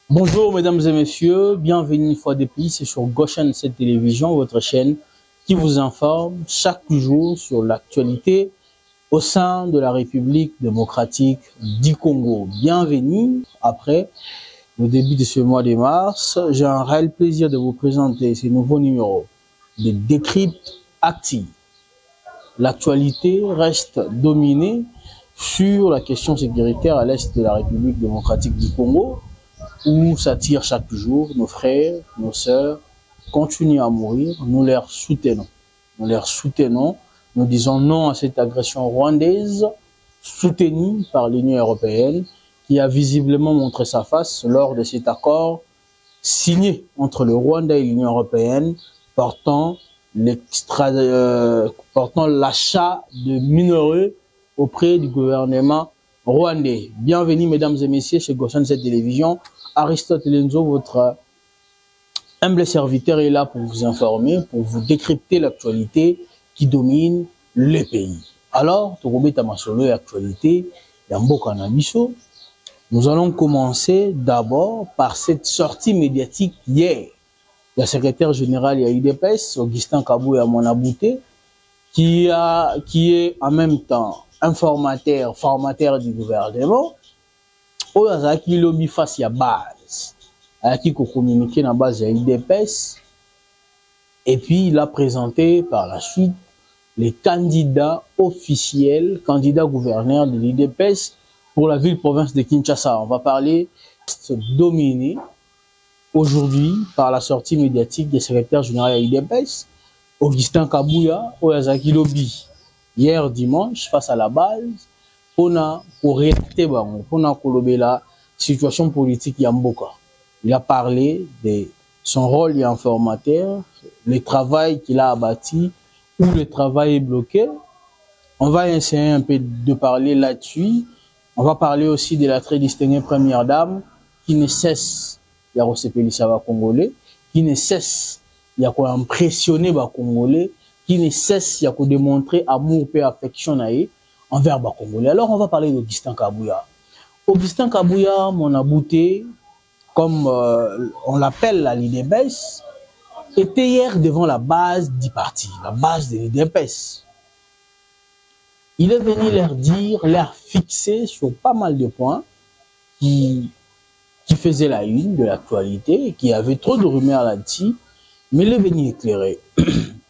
Bonjour mesdames et messieurs, bienvenue une fois de plus sur Goshen cette télévision, votre chaîne qui vous informe chaque jour sur l'actualité au sein de la République démocratique du Congo. Bienvenue après le début de ce mois de mars. J'ai un réel plaisir de vous présenter ce nouveau numéro de Décrypte Active. L'actualité reste dominée sur la question sécuritaire à l'est de la République démocratique du Congo, où ça tire chaque jour. Nos frères, nos sœurs continuent à mourir. Nous les soutenons. Nous les soutenons. Nous disons non à cette agression rwandaise soutenue par l'Union européenne qui a visiblement montré sa face lors de cet accord signé entre le Rwanda et l'Union européenne portant l'achat de minerais auprès du gouvernement rwandais. Bienvenue mesdames et messieurs chez Goshen cette télévision. Aristote Lenzo, votre humble serviteur, est là pour vous informer, pour vous décrypter l'actualité qui domine le pays. Alors, nous allons commencer d'abord par cette sortie médiatique hier. Le secrétaire général de l'UDPS, Augustin Kabouya Monabouté, qui est en même temps formateur du gouvernement, qui lobby face à base, qui communiqué dans base de l'UDPS, et puis il a présenté par la suite les candidats officiels, candidats gouverneurs de l'UDPS pour la ville-province de Kinshasa. On va parler dominé aujourd'hui par la sortie médiatique du secrétaire général de l'UDPS, Augustin Kabouya, qui lobby hier dimanche face à la base, pour réacter la situation politique Yamboka. Il a parlé de son rôle d'informateur, le travail qu'il a abattu, où le travail est bloqué. On va essayer un peu de parler là-dessus. On va parler aussi de la très distinguée première dame qui ne cesse de recevoir les Congolais, qui ne cesse d'impressionner les Congolais, qui ne cesse de démontrer amour et affection envers les Congolais. Alors, on va parler d'Augustin Kabouya. Augustin Kabouya, mon abouté, comme on l'appelle à l'UDPS, était hier devant la base du parti, la base de l'UDPS. Il est venu leur fixer sur pas mal de points qui faisaient la une de l'actualité, qui avait trop de rumeurs là-dessus, mais il est venu éclairer.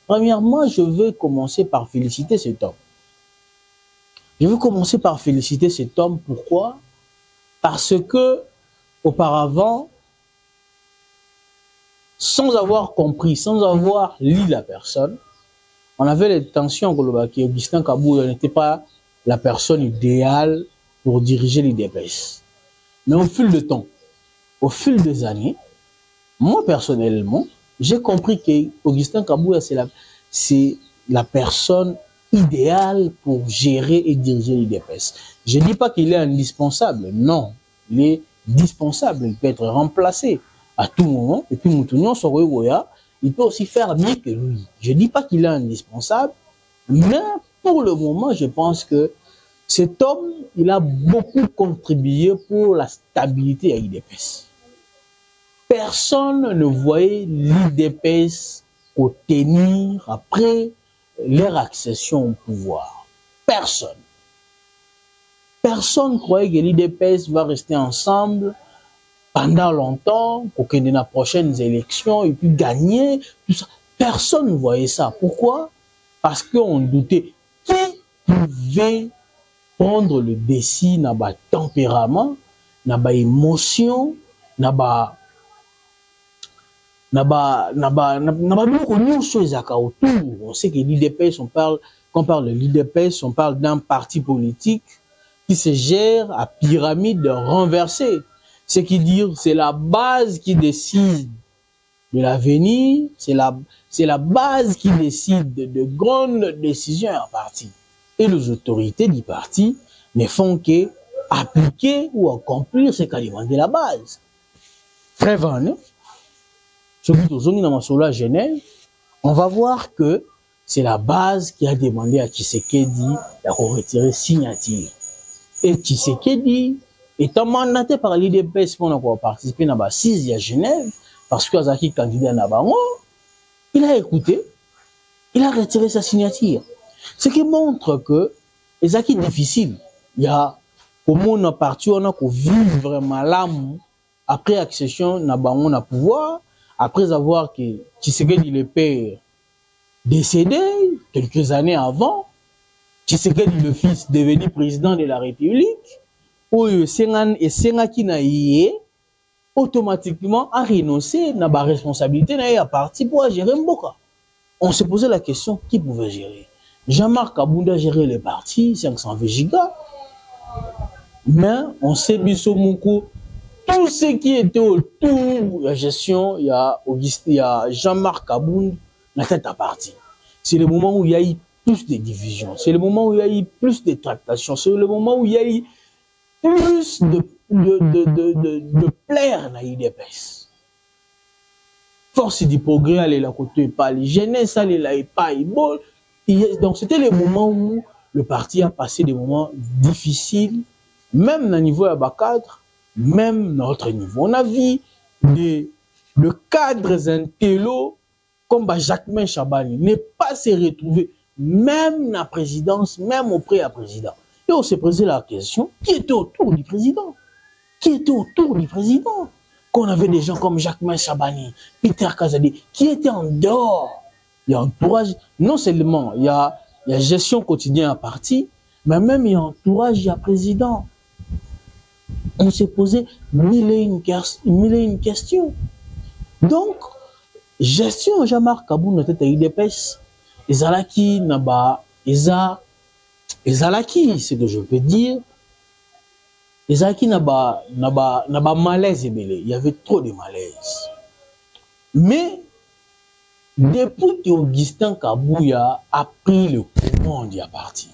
Premièrement, je vais commencer par féliciter cet homme. Je veux commencer par féliciter cet homme. Pourquoi? Parce que, auparavant, sans avoir compris, sans avoir lu la personne, on avait l'intention que Augustin Kabouya n'était pas la personne idéale pour diriger l'UDPS. Mais au fil du temps, au fil des années, moi personnellement, j'ai compris que Augustin Kabouya, c'est la personne idéal pour gérer et diriger l'UDPS. Je ne dis pas qu'il est indispensable, non, il est dispensable, il peut être remplacé à tout moment, et puis Moutounion Sorogoya, il peut aussi faire mieux que lui. Je ne dis pas qu'il est indispensable, mais pour le moment, je pense que cet homme, il a beaucoup contribué pour la stabilité à l'UDPS. Personne ne voyait l'UDPS tenir après leur accession au pouvoir. Personne. Personne croyait que l'UDPS va rester ensemble pendant longtemps, pour qu'il y ait les prochaines élections et puis gagner. Tout ça. Personne ne voyait ça. Pourquoi? Parce qu'on doutait qui pouvait prendre le dessus dans le tempérament, dans l'émotion, dans on sait que l'UDPS, quand on parle de l'UDPS, on parle d'un parti politique qui se gère à pyramide renversée. Ce qui dit, c'est la base qui décide de l'avenir, c'est la base qui décide de grandes décisions en parti. Et les autorités du parti ne font que appliquer ou accomplir ce qu'a demandé la base. Très vrai, non? On va voir que c'est la base qui a demandé à Tshisekedi de retirer signature. Et Tshisekedi étant mandaté par l'IDPS pour participer à la 6 à Genève, parce que Azaki candidat à Bango, il a écouté, il a retiré sa signature. Ce qui montre que les acquis difficiles, il y a comment on a parti, on a vivre vraiment l'âme après accession na Bango na pouvoir, après avoir que Tshisekedi le père décédé quelques années avant, Tshisekedi le fils devenu président de la République, Oyo Sengan et Sengaki na yé automatiquement a renoncé à la responsabilité na ya parti pour gérer Mboka. On se posait la question qui pouvait gérer. Jean-Marc Kabunda gérait le parti 520 gigas, mais on sait Bissomoukou tout ce qui était autour de la gestion, il y a Jean-Marc Kabunda la tête à parti. C'est le moment où il y a eu plus de divisions, c'est le moment où il y a eu plus de tractations, c'est le moment où il y a eu plus de plaire dans l'IDPS. Force du progrès, elle est là côté pas les jeunesse, elle est là et pas bon. Donc c'était le moment où le parti a passé des moments difficiles, même au niveau à bas cadre, même à notre niveau. On a vu le cadre intello comme Jacquemain Chabani ne pas se retrouver même dans la présidence, même auprès du président. Et on s'est posé la question, qui était autour du président? Qui était autour du président? Qu'on avait des gens comme Jacquemain Chabani, Peter Kazadi, qui étaient en dehors. Il y a entourage, non seulement il y a gestion quotidienne à parti, mais même il y a entourage, il y a président. On s'est posé mille et une questions. Donc, gestion Jean-Marc Kabunda tête à IDPS, Ezalaki Naba, Ezalaki, c'est que je peux dire, Ezalaki Naba malaise ébélé. Il y avait trop de malaise. Mais, depuis qu'Augustin Kabouya a pris le courant du parti,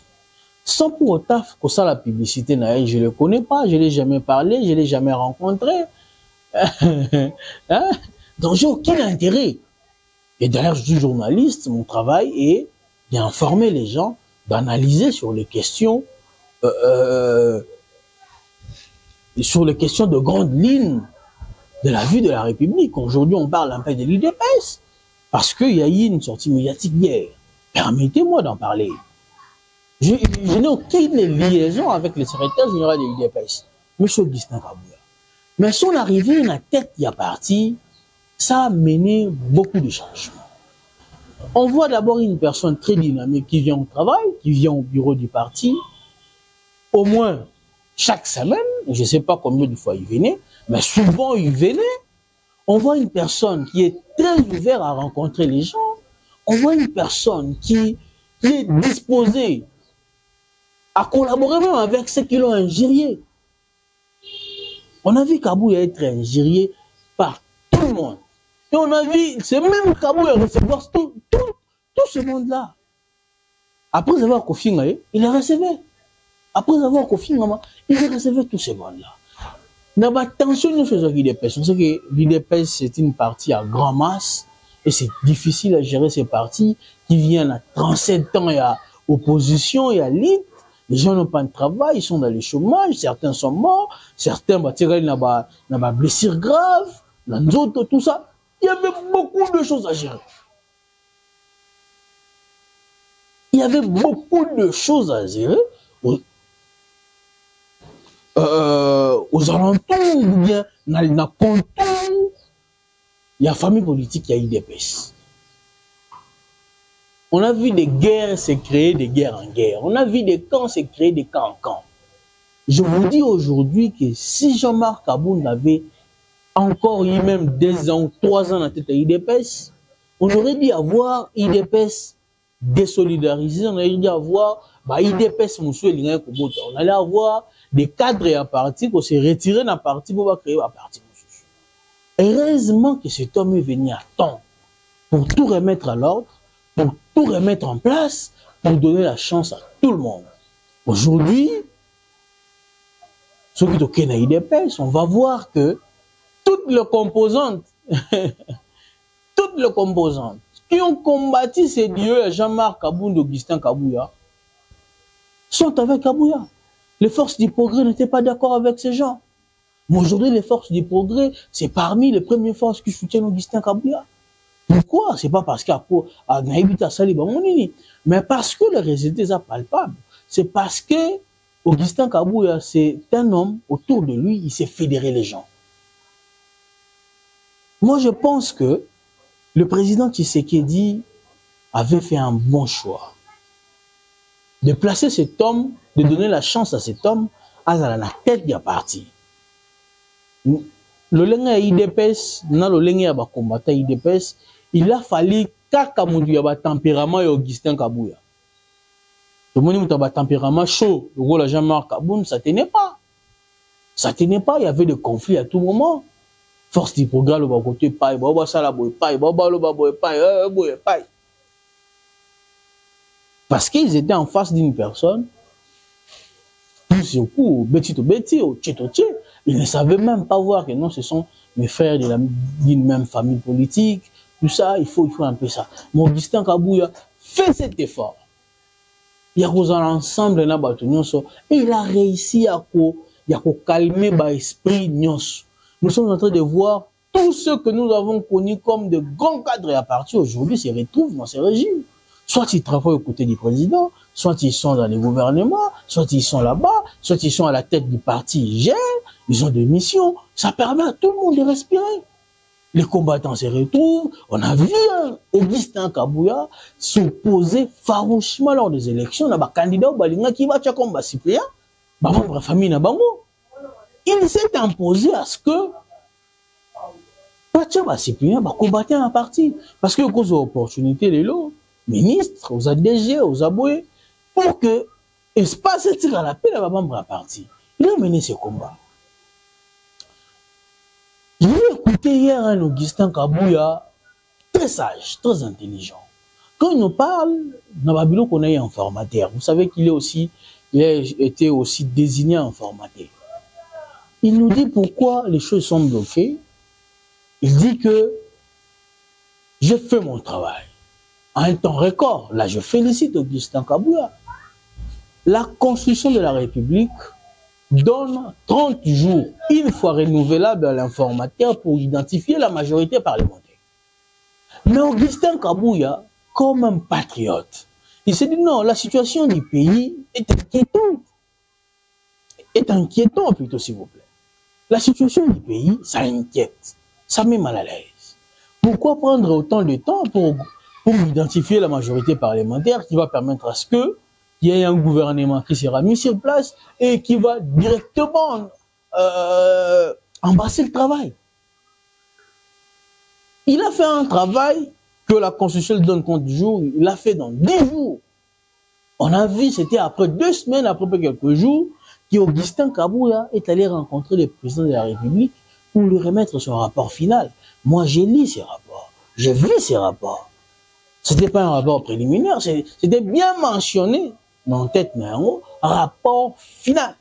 sans pour autant que ça la publicité, je ne le connais pas, je ne l'ai jamais parlé, je ne l'ai jamais rencontré. Hein? Donc, j'ai aucun intérêt. Et d'ailleurs, je suis journaliste, mon travail est d'informer les gens, d'analyser sur les questions, de grandes lignes de la vie de la République. Aujourd'hui, on parle un peu de l'IDPS, parce qu'il y a eu une sortie médiatique hier. Permettez-moi d'en parler. Je n'ai aucune liaison avec le secrétaire général de l'IDPS, M. Augustin Kabouya. Mais son arrivée dans la tête de la partie, ça a mené beaucoup de changements. On voit d'abord une personne très dynamique qui vient au travail, qui vient au bureau du parti, au moins chaque semaine, je ne sais pas combien de fois il venait, mais souvent il venait. On voit une personne qui est très ouverte à rencontrer les gens. On voit une personne qui est disposée à collaborer même avec ceux qui l'ont injurié. On a vu Kabouya être injurié par tout le monde. Et on a vu, c'est même Kabouya recevoir tout ce monde-là. Après avoir confiné, il les recevait. Après avoir confiné, il les recevait tout ce monde-là. N'a pas attention sur l'IDPS. On sait que l'IDPS, c'est une partie à grand masse et c'est difficile à gérer ces partis qui viennent à 37 ans et à opposition et à l'élite. Les gens n'ont pas de travail, ils sont dans le chômage, certains sont morts, certains n'ont pas blessure grave, d'autres, tout ça. Il y avait beaucoup de choses à gérer. Il y avait beaucoup de choses à gérer aux alentours, ou bien dans le canton. Il y a famille politique, il y a IDPS. On a vu des guerres se créer, des guerres en guerre. On a vu des camps se créer, des camps en camp. Je vous dis aujourd'hui que si Jean-Marc Kabunda avait encore eu même 2 ans, 3 ans dans la tête à IDPS, on aurait dû avoir IDPS désolidarisé, on aurait dû avoir IDPS Moussou et Lingay Kobota. On allait avoir des cadres à parti qui se retiraient d'un parti pour créer un parti Moussou. Heureusement que cet homme est venu à temps pour tout remettre à l'ordre, pour tout remettre en place, pour donner la chance à tout le monde. Aujourd'hui, ceux qui sont à IDPS, on va voir que toutes les composantes qui ont combattu ces dieux, Jean-Marc Kabunda, Augustin Kabouya, sont avec Kabouya. Les forces du progrès n'étaient pas d'accord avec ces gens. Mais aujourd'hui, les forces du progrès, c'est parmi les premières forces qui soutiennent Augustin Kabouya. Pourquoi? C'est pas parce qu'à Naïbita Saliba Monini, mais parce que les résultats sont palpables. C'est parce que Augustin Kabouya, c'est un homme, autour de lui, il s'est fédéré les gens. Moi, je pense que le président Tshisekedi avait fait un bon choix. De placer cet homme, de donner la chance à cet homme, à la tête de la partie. Le lenga IDPS, le lenga combattant IDPS, il a fallu qu'Akamoudou yaba tempérament et Augustin Kabouya. Le monde a un tempérament chaud, le rôle de Jean-Marc Kaboun, ça tenait pas. Ça tenait pas, il y avait des conflits à tout moment. Force du progrès, le côté paille, baba ça la boy paille, baba le baba paille. Parce qu'ils étaient en face d'une personne, plus au coup, ils ne savaient même pas voir que non, ce sont mes frères d'une même famille politique, tout ça, il faut un peu ça. Mais Augustin Kabouya fait cet effort. Il y a ensemble et il a réussi à calmer l'esprit. Nous sommes en train de voir tous ceux que nous avons connus comme de grands cadres à partir aujourd'hui se retrouvent dans ces régimes. Soit ils travaillent aux côtés du président, soit ils sont dans les gouvernements, soit ils sont là-bas, soit ils sont à la tête du parti IGN, ils ont des missions. Ça permet à tout le monde de respirer. Les combattants se retrouvent. On a vu Augustin Kabouya s'opposer farouchement lors des élections. On a un candidat qui va comme suppléant, famille na bango. Il s'est imposé à ce que combattre un parti. Parce que cause d'opportunité, les lots, ministres, aux ADG, aux aboués, pour que espace tire à la paix, la un parti. Il a mené ce combat. J'ai écouté hier un Augustin Kabouya, très sage, très intelligent. Quand il nous parle, dans Babylone, on a un informateur. Vous savez qu'il a été aussi désigné informateur. Il nous dit pourquoi les choses sont bloquées. Il dit que je fais mon travail. En un temps record, là je félicite Augustin Kabouya. La Constitution de la République donne 30 jours, une fois renouvelable à l'informateur pour identifier la majorité parlementaire. Mais Augustin Kabouya, comme un patriote, il s'est dit non, la situation du pays est inquiétante. Est inquiétante plutôt, s'il vous plaît. La situation du pays, ça inquiète. Ça met mal à l'aise. Pourquoi prendre autant de temps pour identifier la majorité parlementaire qui va permettre à ce que il y ait un gouvernement qui sera mis sur place et qui va directement embrasser le travail. Il a fait un travail que la Constitution donne compte du jour, il l'a fait dans 10 jours. On a vu, c'était après 2 semaines, après quelques jours, qu'Augustin Kabouya est allé rencontrer le président de la République pour lui remettre son rapport final. Moi, j'ai lu ces rapports, j'ai vu ces rapports. C'était pas un rapport préliminaire, c'était bien mentionné dans tête, mais en haut, rapport final.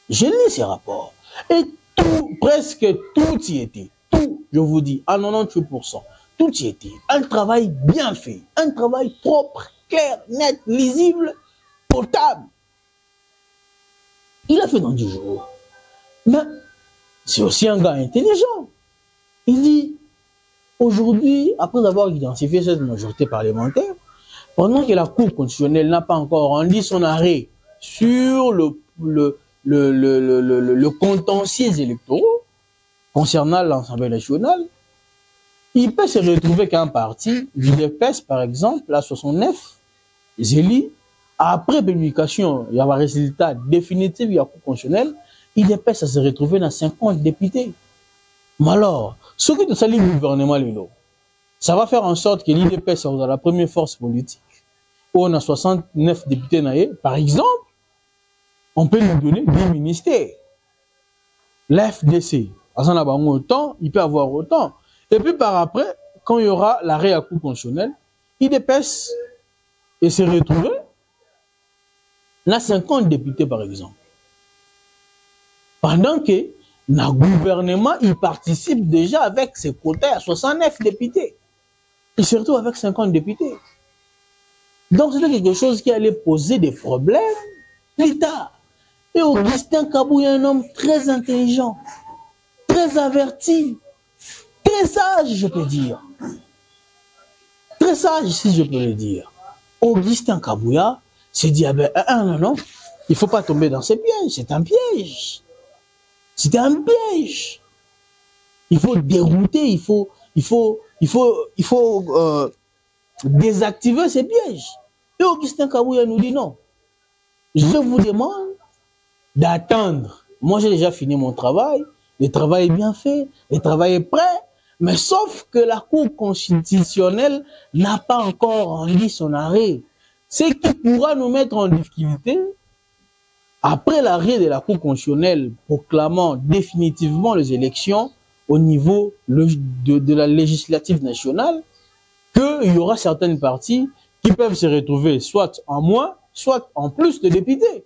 J'ai lu ces rapports. Et tout, presque tout y était. Tout, je vous dis, à 98%, tout y était. Un travail bien fait, un travail propre, clair, net, lisible, potable. Il a fait dans 10 jours. Mais c'est aussi un gars intelligent. Il dit, aujourd'hui, après avoir identifié cette majorité parlementaire, pendant que la Cour constitutionnelle n'a pas encore rendu son arrêt sur le contentieux électoral concernant l'Assemblée nationale, il peut se retrouver qu'un parti, l'UDPS par exemple, à 69 élus, après publication, il y a un résultat définitif de la Cour constitutionnelle, l'UDPS se retrouver dans 50 députés. Mais alors, ce que ça le gouvernement, ça va faire en sorte que l'UDPS soit la première force politique. Où on a 69 députés, par exemple, on peut lui donner des ministères. L'FDC, autant, il peut avoir autant. Et puis par après, quand il y aura l'arrêt à Cour constitutionnelle, l'UDPS et se retrouver, on a 50 députés par exemple. Pendant que le gouvernement, il participe déjà avec ses quotas à 69 députés. Il se retrouve avec 50 députés. Donc c'était quelque chose qui allait poser des problèmes plus tard. Et Augustin Kabou est un homme très intelligent, très averti, très sage, je peux dire. Très sage, si je peux le dire. Augustin Kabouya s'est dit, ah ben, non, il ne faut pas tomber dans ces pièges, c'est un piège. C'était un piège. Il faut dérouter, il faut désactiver ces pièges. Et Augustin Kabouya nous dit non. Je vous demande d'attendre. Moi, j'ai déjà fini mon travail. Le travail est bien fait. Le travail est prêt. Mais sauf que la Cour constitutionnelle n'a pas encore rendu son arrêt. Ce qui pourra nous mettre en difficulté, après l'arrêt de la Cour constitutionnelle proclamant définitivement les élections au niveau de la législative nationale, qu'il y aura certaines parties qui peuvent se retrouver soit en moins, soit en plus de députés.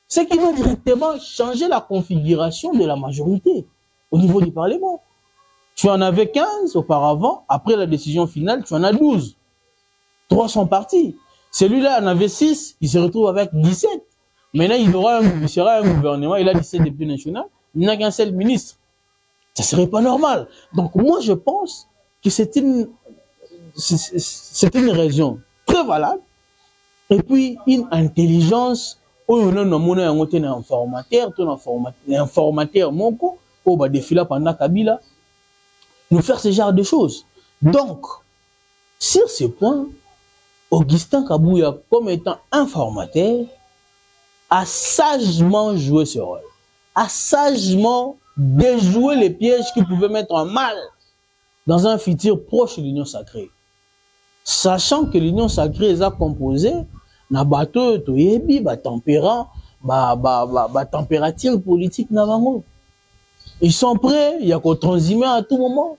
Ce qui va directement changer la configuration de la majorité au niveau du Parlement. Tu en avais 15 auparavant, après la décision finale, tu en as 12. 3 sont partis. Celui-là en avait 6, il se retrouve avec 17. Maintenant, il sera un gouvernement, il a 17 députés nationaux, il n'a qu'un seul ministre. Ça ne serait pas normal. Donc moi, je pense que c'est une raison très valable. Et puis, une intelligence, on a un informateur, on va défiler pendant Kabila, nous faire ce genre de choses. Donc, sur ce point, Augustin Kabouya, comme étant informateur, a sagement joué ce rôle, a sagement déjoué les pièges qui pouvaient mettre en mal dans un futur proche de l'Union sacrée. Sachant que l'Union sacrée est composée na bateau toyebi ba tempérant ba température politique na bango. Ils sont prêts, il y a qu'au transimer à tout moment.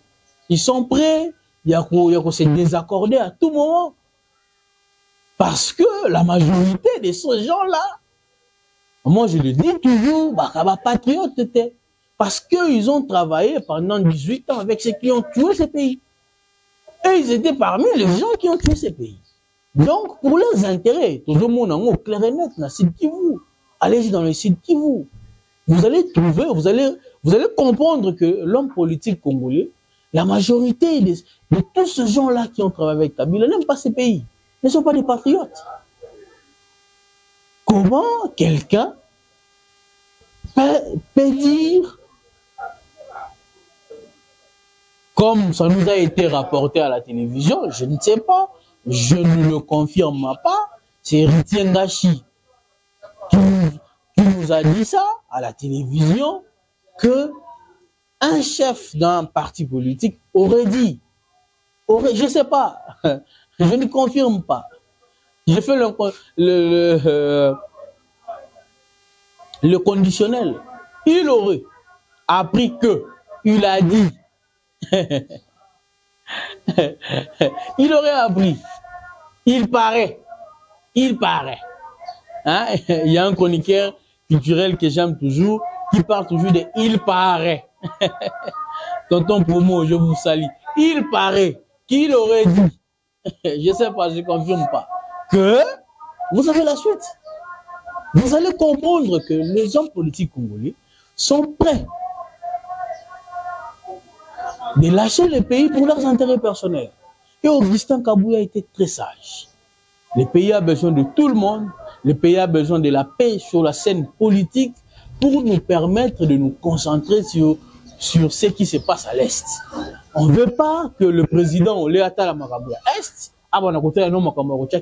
Ils sont prêts, il y a qu'au se désaccorder à tout moment. Parce que la majorité de ces gens-là, moi je le dis toujours, bah patriotes étaient. Parce qu'ils ont travaillé pendant 18 ans avec ceux qui ont tué ces pays. Et ils étaient parmi les gens qui ont tué ces pays. Donc, pour leurs intérêts, tout le monde en clair et net, dans le site Kivu. Allez-y dans le site Kivu. Vous allez trouver, vous allez comprendre que l'homme politique congolais, la majorité de tous ces gens-là qui ont travaillé avec Kabila n'aiment pas ces pays. Ils ne sont pas des patriotes. Comment quelqu'un peut dire, comme ça nous a été rapporté à la télévision, je ne sais pas, je ne le confirme pas, c'est Héritier Ngachi qui nous a dit ça à la télévision, que un chef d'un parti politique aurait dit, je ne sais pas, je ne confirme pas. J'ai fait le conditionnel. Il aurait appris que, il a dit, il aurait appris, il paraît, hein? Il y a un chroniqueur culturel que j'aime toujours, qui parle toujours de il paraît. Tonton Promo, je vous salue. Il paraît qu'il aurait dit, je sais pas, je confirme pas, que vous avez la suite. Vous allez comprendre que les hommes politiques congolais sont prêts de lâcher le pays pour leurs intérêts personnels. Et Augustin Kabouya a été très sage. Le pays a besoin de tout le monde. Le pays a besoin de la paix sur la scène politique pour nous permettre de nous concentrer sur ce qui se passe à l'Est. On ne veut pas que le président Léata Makamouya Est, avant de côté un homme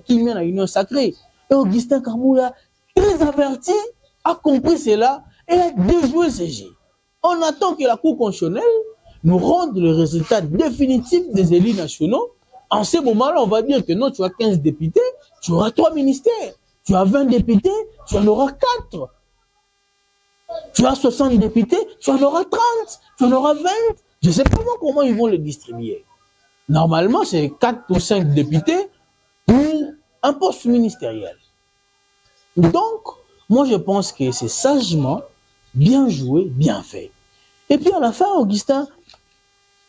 qui mène à l'Union sacrée. Et Augustin Kabouya, très averti, a compris cela et a déjoué ce jeu. On attend que la Cour constitutionnelle nous rende le résultat définitif des élus nationaux. En ce moment-là, on va dire que non, tu as 15 députés, tu auras 3 ministères. Tu as 20 députés, tu en auras 4. Tu as 60 députés, tu en auras 30, tu en auras 20. Je ne sais pas comment ils vont le distribuer. Normalement, c'est 4 ou 5 députés pour un poste ministériel. Donc, moi, je pense que c'est sagement, bien joué, bien fait. Et puis, à la fin,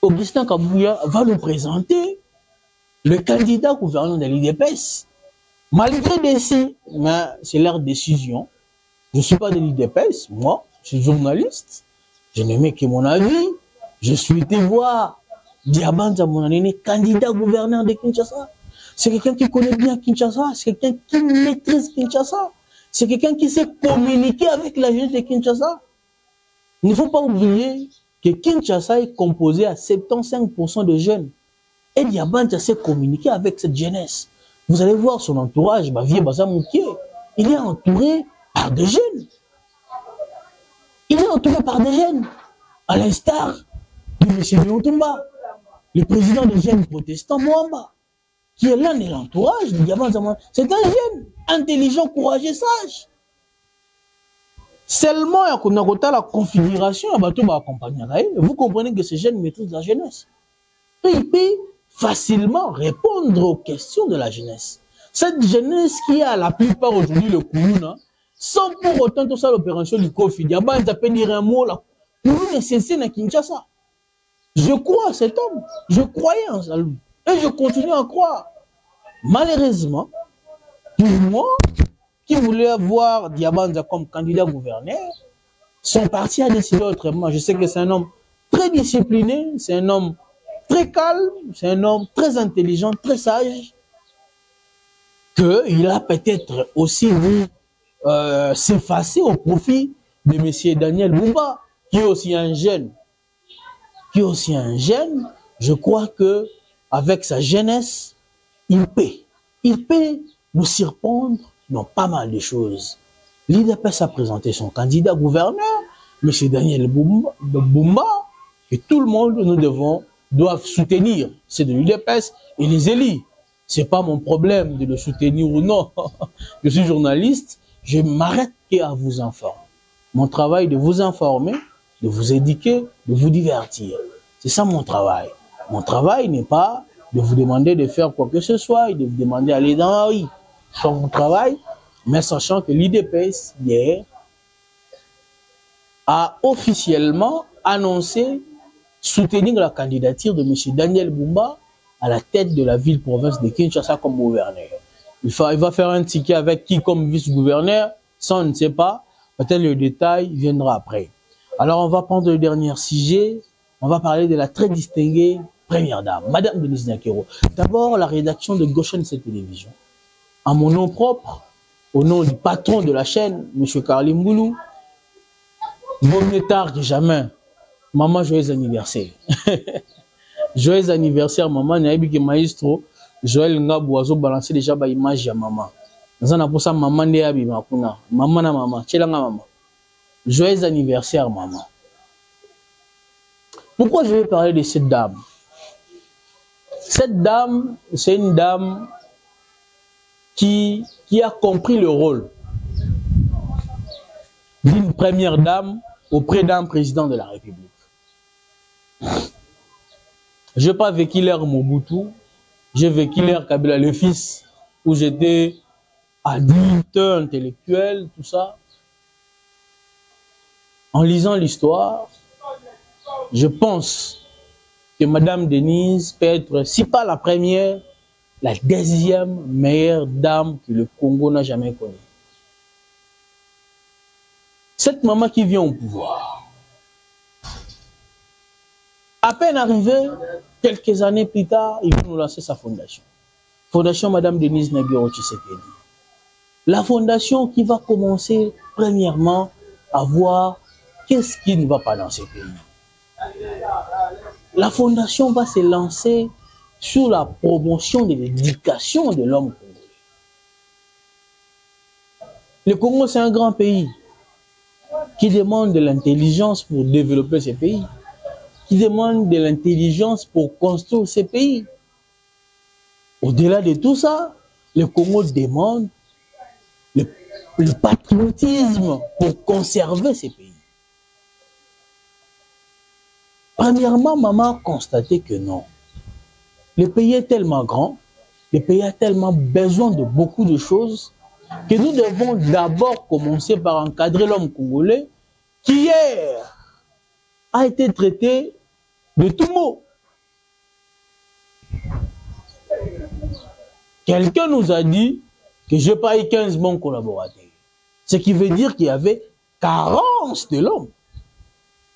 Augustin Kabouya va nous présenter le candidat gouverneur de l'IDPS. Malgré décis, mais c'est leur décision. Je ne suis pas de l'IDPS, moi, je suis journaliste. Je n'aimais que mon avis. Je souhaitais voir Diabanza Monanene, candidat gouverneur de Kinshasa. C'est quelqu'un qui connaît bien Kinshasa, c'est quelqu'un qui maîtrise Kinshasa. C'est quelqu'un qui sait communiquer avec la jeunesse de Kinshasa. Il ne faut pas oublier que Kinshasa est composé à 75% de jeunes. Et Diabanza sait communiquer avec cette jeunesse. Vous allez voir son entourage, il est entouré par des jeunes. Il est entouré par des jeunes. À l'instar de M. Biontumba, le président des jeunes protestants Mwamba, qui est l'un de l'entourage de Diabanza. C'est un jeune, intelligent, courageux, sage. Seulement, il y a la configuration, vous comprenez que ces jeunes maîtrisent la jeunesse. Et il peut facilement répondre aux questions de la jeunesse. Cette jeunesse qui a la plupart aujourd'hui le Koulouna, sans pour autant tout ça l'opération du Kofi, Diabanza peut dire un mot là. Koulouna est cessé à Kinshasa. Je crois à cet homme. Je croyais en ça lui. Et je continue à croire. Malheureusement, pour moi, qui voulait avoir Diabanza comme candidat gouverneur, son parti a décidé autrement. Je sais que c'est un homme très discipliné, c'est un homme très calme, c'est un homme très intelligent, très sage, qu'il a peut-être aussi vu s'effacer au profit de M. Daniel Bumba, qui est aussi un jeune. Je crois que avec sa jeunesse, il peut nous surprendre dans pas mal de choses. L'IDPS a présenté son candidat gouverneur, M. Daniel Bumba, que tout le monde, doivent soutenir. C'est de l'IDPS et les élus. C'est pas mon problème de le soutenir ou non. Je suis journaliste, je m'arrête qu'à vous informer. Mon travail est de vous informer, de vous éduquer, de vous divertir. C'est ça mon travail. Mon travail n'est pas de vous demander de faire quoi que ce soit et de vous demander d'aller dans la rue. C'est mon travail, mais sachant que l'IDPS, hier, a officiellement annoncé soutenir la candidature de M. Daniel Bumba à la tête de la ville-province de Kinshasa comme gouverneur. Il va faire un ticket avec qui comme vice-gouverneur, ça on ne sait pas. Peut-être le détail viendra après. Alors on va prendre le dernier sujet. On va parler de la très distinguée première dame, Madame Denise Nakero. D'abord, la rédaction de Goshen cette télévision. À mon nom propre, au nom du patron de la chaîne, M. Karli Mboulou, vaut mieux tard que jamais. Maman, joyeux anniversaire. Joyeux anniversaire, maman. Naïbi que maestro, Joël Ngabouazo balancer déjà ba image ya maman. Nzana pour ça, maman ne yabi makuna. Maman na maman. Tchelanga maman. Joyeux anniversaire, maman. Pourquoi je vais parler de cette dame? Cette dame, c'est une dame qui a compris le rôle d'une première dame auprès d'un président de la République. Je n'ai pas vécu l'ère Mobutu, j'ai vécu l'ère Kabila, le fils, où j'étais adulte, intellectuel, tout ça. En lisant l'histoire, je pense que Madame Denise peut être, si pas la première, la deuxième meilleure dame que le Congo n'a jamais connue. Cette maman qui vient au pouvoir, à peine arrivée, quelques années plus tard, il va nous lancer sa fondation. Fondation Madame Denise Nakero Tshisekedi. La fondation qui va commencer, premièrement, à voir qu'est-ce qui ne va pas dans ce pays. La fondation va se lancer sur la promotion de l'éducation de l'homme congolais. Le Congo, c'est un grand pays qui demande de l'intelligence pour développer ce pays, qui demande de l'intelligence pour construire ce pays. Au-delà de tout ça, le Congo demande le patriotisme pour conserver ce pays. Premièrement, maman a constaté que non. Le pays est tellement grand, le pays a tellement besoin de beaucoup de choses que nous devons d'abord commencer par encadrer l'homme congolais qui hier a été traité de tout mot. Quelqu'un nous a dit que j'ai pas eu 15 bons collaborateurs. Ce qui veut dire qu'il y avait carence de l'homme.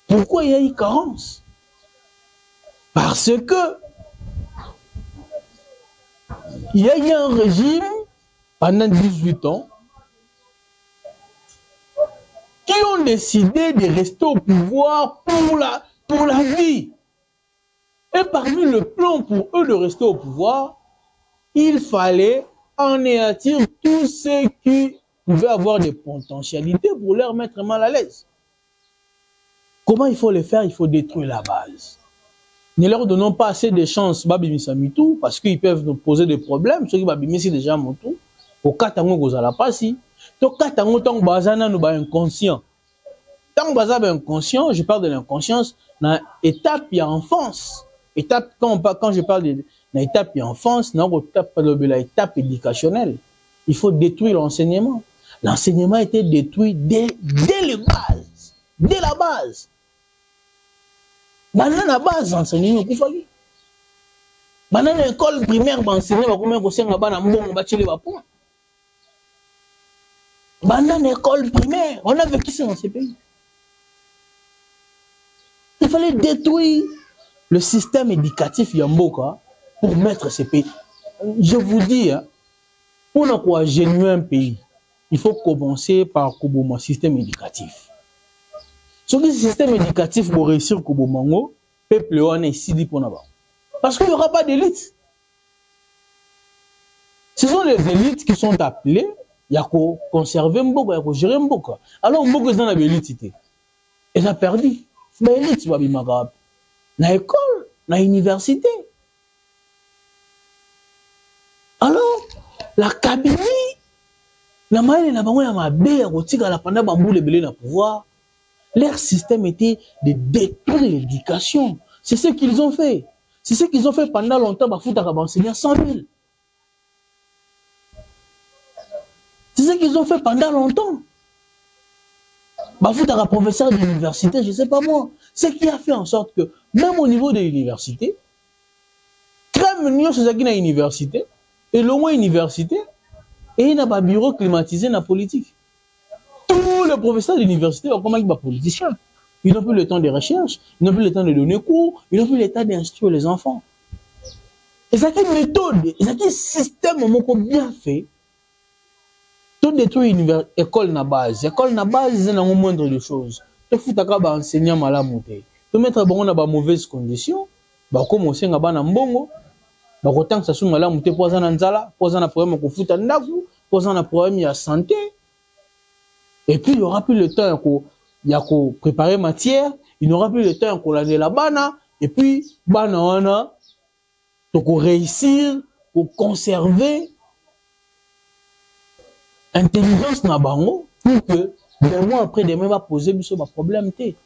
Pourquoi il y a eu carence? Parce que il y a eu un régime pendant 18 ans qui ont décidé de rester au pouvoir pour la vie. Et parmi le plan pour eux de rester au pouvoir, il fallait anéantir tous ceux qui pouvaient avoir des potentialités pour leur mettre mal à l'aise. Comment il faut le faire? Il faut détruire la base. Ne leur donnons pas assez de chances, parce qu'ils peuvent nous poser des problèmes. Ceux qui babimisi déjà mon tour. Au cas où vous allez passer, au cas où tant bazana nous ba inconscient. Tant bazana inconscient, je parle de l'inconscience dans étape et enfance. Étape quand je parle de l'étape et enfance, non étape éducationnelle. Il faut détruire l'enseignement. L'enseignement a été détruit dès les bases, dès la base. Maintenant la base enseignement qui faut. Maintenant l'école primaire enseigner va comment ko senga bana mbongo ba chele ba point. Maintenant l'école primaire, on a vécu ça dans ces pays. Il fallait détruire le système éducatif Yamboka pour mettre ces pays. Je vous dis, hein, pour ne génuer un pays, il faut commencer par le système éducatif. Sur le système éducatif pour réussir Kobomango, le peuple est ici pour nous. Parce qu'il n'y aura pas d'élite. Ce sont les élites qui sont appelées, il y a qu'à conserver Mboka, il y a qu'à gérer Mboka. Alors Mboka est dans l'élite. Et ça a perdu. Mais l'élite, c'est pas bien grave. Dans l'école, dans l'université. Alors, la cabinet, la maille, la banque, la mabé, la panda bambou, les belés, le pouvoir. Leur système était de détruire l'éducation. C'est ce qu'ils ont fait. C'est ce qu'ils ont fait pendant longtemps. Bah, foutre à enseigner 100 000. C'est ce qu'ils ont fait pendant longtemps. Bah, foutre à professeur de l'université, je ne sais pas moi. Ce qui a fait en sorte que, même au niveau de l'université, comme nous sommes à l'université, et le moins université, et il n'y a pas de bureau climatisé dans la politique. Tous les professeurs d'université sont comme des politiciens. Ils n'ont plus le temps de recherche, ils n'ont plus le temps de donner cours, ils n'ont plus le temps d'instruire les enfants. Et ça qui est une méthode, et ça qui est un système bien fait. Tout détruit l'école na base. L'école na base, c'est la moindre des choses. Tu fous ta kaba enseignant malamonté. Tu mettre bon dans de mauvaises conditions. Bah comme on sait ngaba na mbongo. Bah autant que ça soit malamonté poser na nzala, poser na problème ko futa ndaku, poser na problème ya santé. Et puis il y aura plus le temps il y a qu'à préparer matière, il n'aura plus le temps qu'on l'année la bana et puis bana wana pour réussir, pour conserver intelligence na bango pour que des mois après demain va poser ce problème té.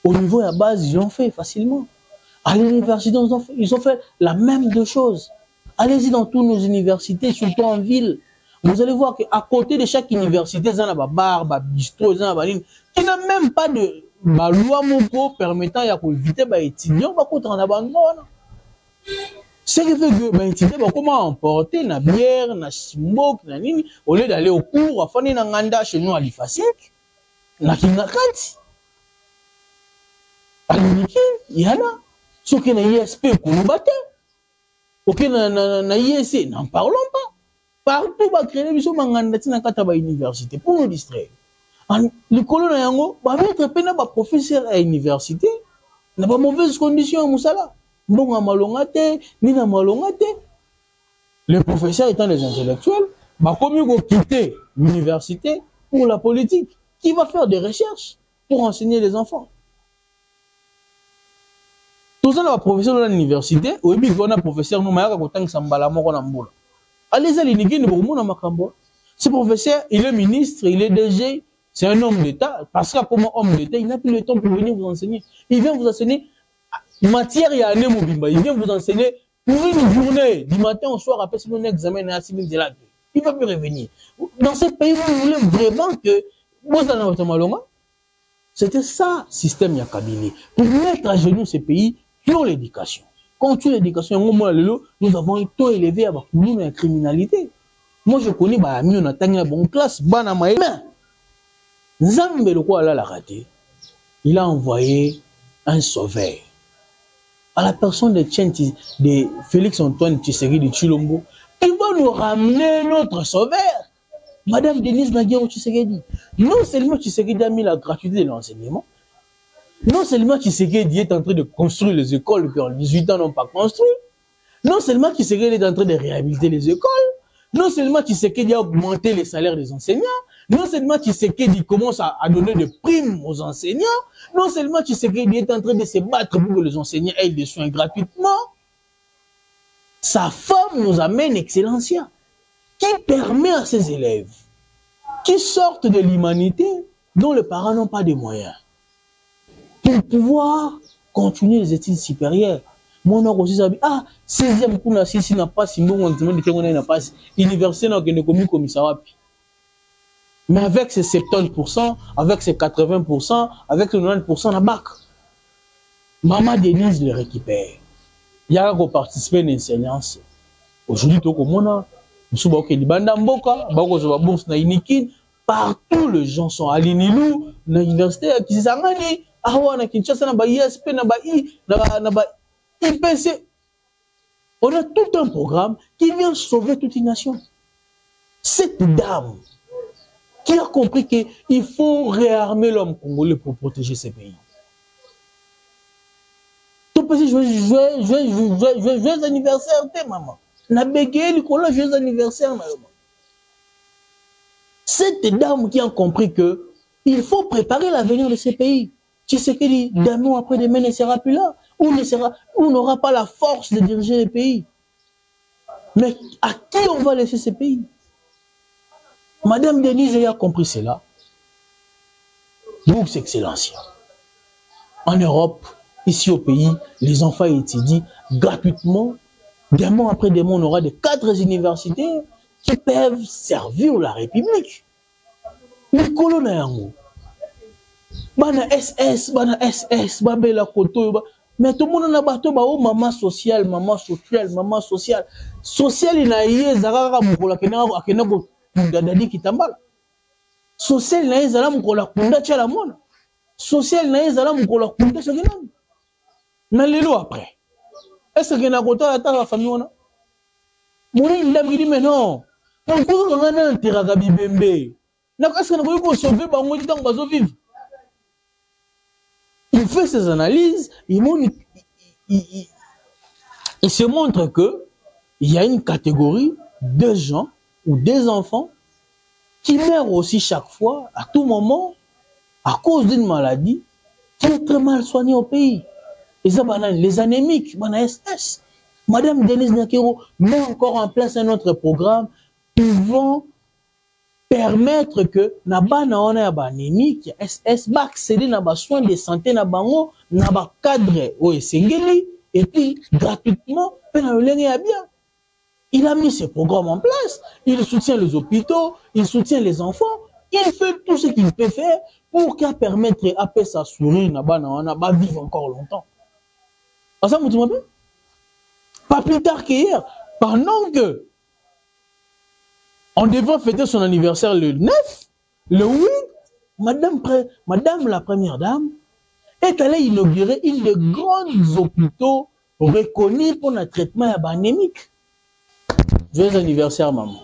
Au niveau de la base, ils ont fait facilement. À l'université, ils ont fait la même deux choses. Allez-y dans toutes nos universités, surtout en ville. Vous allez voir qu'à côté de chaque université, il y a des bars, des bistrots, qui n'a même pas de loi permettant d'éviter les étudiants qui sont en abandon. Ce qui fait que les étudiants comment emporter la bière, la smoke, au lieu d'aller au cours, à faire un ganda chez nous à l'IFASIC, na kinakati. À l'unique, il y en a. Ceux qui ont ISP, qu'on batte. Ok, na ISC, n'en parlons pas. Partout, va créer des choses à l'université pour nous distraire. Les colons, va mettre peine à professeur à l'université, n'a pas mauvaise condition à Moussala. Bon, à Malongate, ni à Malongate. Les professeurs étant des intellectuels, comme ils vont quitter l'université pour la politique, qui va faire des recherches pour enseigner les enfants. Tout ça, les professeurs de l'université, ou bien ils ont un professeur, nous, allez à l'université, ce professeur, il est ministre, il est DG, c'est un homme d'État, parce que comme homme d'État, il n'a plus le temps pour venir vous enseigner. Il vient vous enseigner matière et année mobimba. Il vient vous enseigner pour une journée, du matin au soir, après un examen à 6 000 $. Il ne va plus revenir. Dans ce pays, vous voulez vraiment que, c'était ça, système Yakabili. Pour mettre à genoux ces pays qui ont l'éducation. Quand tu as l'éducation, nous avons un taux élevé à la criminalité. Moi, je connais, on a une bonne classe, Nzambe le quoi l'a raté. Il a envoyé un sauveur à la personne de Félix Antoine Tshisekedi de Tshilombo. Il va nous ramener notre sauveur. Madame Denise Naguero Tshisekedi. Non seulement Tshisekedi a mis la gratuité de l'enseignement, non seulement Tshisekedi est en train de construire les écoles que en 18 ans n'ont pas construit, non seulement Tshisekedi est en train de réhabiliter les écoles, non seulement Tshisekedi a augmenté les salaires des enseignants, non seulement Tshisekedi commence à donner des primes aux enseignants, non seulement Tshisekedi est en train de se battre pour que les enseignants aient des soins gratuitement, sa femme nous amène Excellencia, qui permet à ses élèves qui sortent de l'humanité, dont les parents n'ont pas de moyens, pour pouvoir continuer les études supérieures. Mon oncle aussi a dit, ah, 16e coup, si n'a pas, si bon, on n'a pas, université n'a qu'une commis comme ça. Mais avec ces 70%, avec ces 80%, avec ces 90%, on a bac. Maman Denise le récupère. Il y a qui participer à l'enseignance. Aujourd'hui, tout comme on a, partout les gens sont à l'Inilou, à l'université, à Kisangani, à Kinshasa, à ISP, à IPC. On a tout un programme qui vient sauver toute une nation. Cette dame qui a compris qu'il faut réarmer l'homme congolais pour protéger ses pays. Tout petit joyeux anniversaire, maman. Na bégué, Nicolas, joyeux anniversaire, maman. Cette dame qui a compris que il faut préparer l'avenir de ces pays. Tu sais que demain après demain ne sera plus là. On n'aura pas la force de diriger les pays. Mais à qui on va laisser ces pays? Madame Denise a compris cela. Donc, c'est Excellencia. En Europe, ici au pays, les enfants étudient gratuitement. Demain après demain, on aura des 4 universités qui peuvent servir la République. Les colons yango. Bana SS, babela koto. Mais tout le monde a bateau, maman sociale, maman sociale, maman sociale. Sociale, il y a zara mukola kenako kundadadi kitambala. Social, il y a zara mukola kunda chala mona. Social, il y a zara mukola kunda chaginam. Nalelo après. Est-ce que na kota la famille ona? Moni ndamgidi mais non. On peut ngana ntiraga bibembe. Na est-ce que na ko sauver bango tant bazo vivre? Il fait ses analyses, il se montre que il y a une catégorie de gens ou des enfants qui meurent aussi chaque fois, à tout moment, à cause d'une maladie qui est très mal soignée au pays. Et ça, les anémiques, SS. Madame Denise Nakero met encore en place un autre programme pouvant permettre que naba na on a anémique SS ba accéder na ba soins de santé na bango na ba cadre o esengeli et puis gratuitement na lenge ya bien. Il a mis ce programme en place, il soutient les hôpitaux, il soutient les enfants, il fait tout ce qu'il peut faire pour qu'à permettre à sa souris naba na on a ba vivre encore longtemps. Ça vous dites pas plus tard qu'hier, pendant que on devait fêter son anniversaire le 9, le 8, Madame la première dame est allée inaugurer une des grands hôpitaux reconnus pour le traitement anémique. Joyeux anniversaire, maman.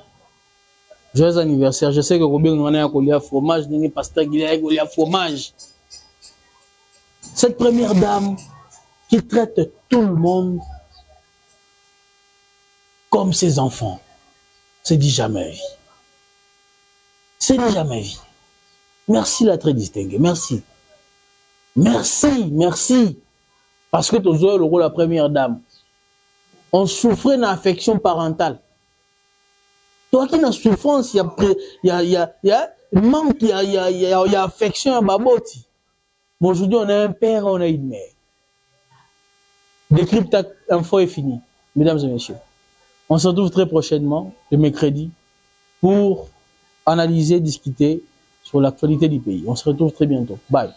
Joyeux anniversaire. Je sais que Robin on a collé à fromage, n'est pas collé à fromage. Cette première dame qui traite tout le monde comme ses enfants. C'est déjà ma vie. C'est déjà ma vie. Merci la très distinguée. Merci. Merci. Parce que tu as le rôle de la première dame. On souffrait d'affection parentale. Toi qui as souffrance, il y a manque, il y a affection à Baboti. Bon, aujourd'hui, on a un père, on a une mère. Décryptage info est fini. Mesdames et messieurs. On se retrouve très prochainement, le mercredi, pour analyser, discuter sur l'actualité du pays. On se retrouve très bientôt. Bye.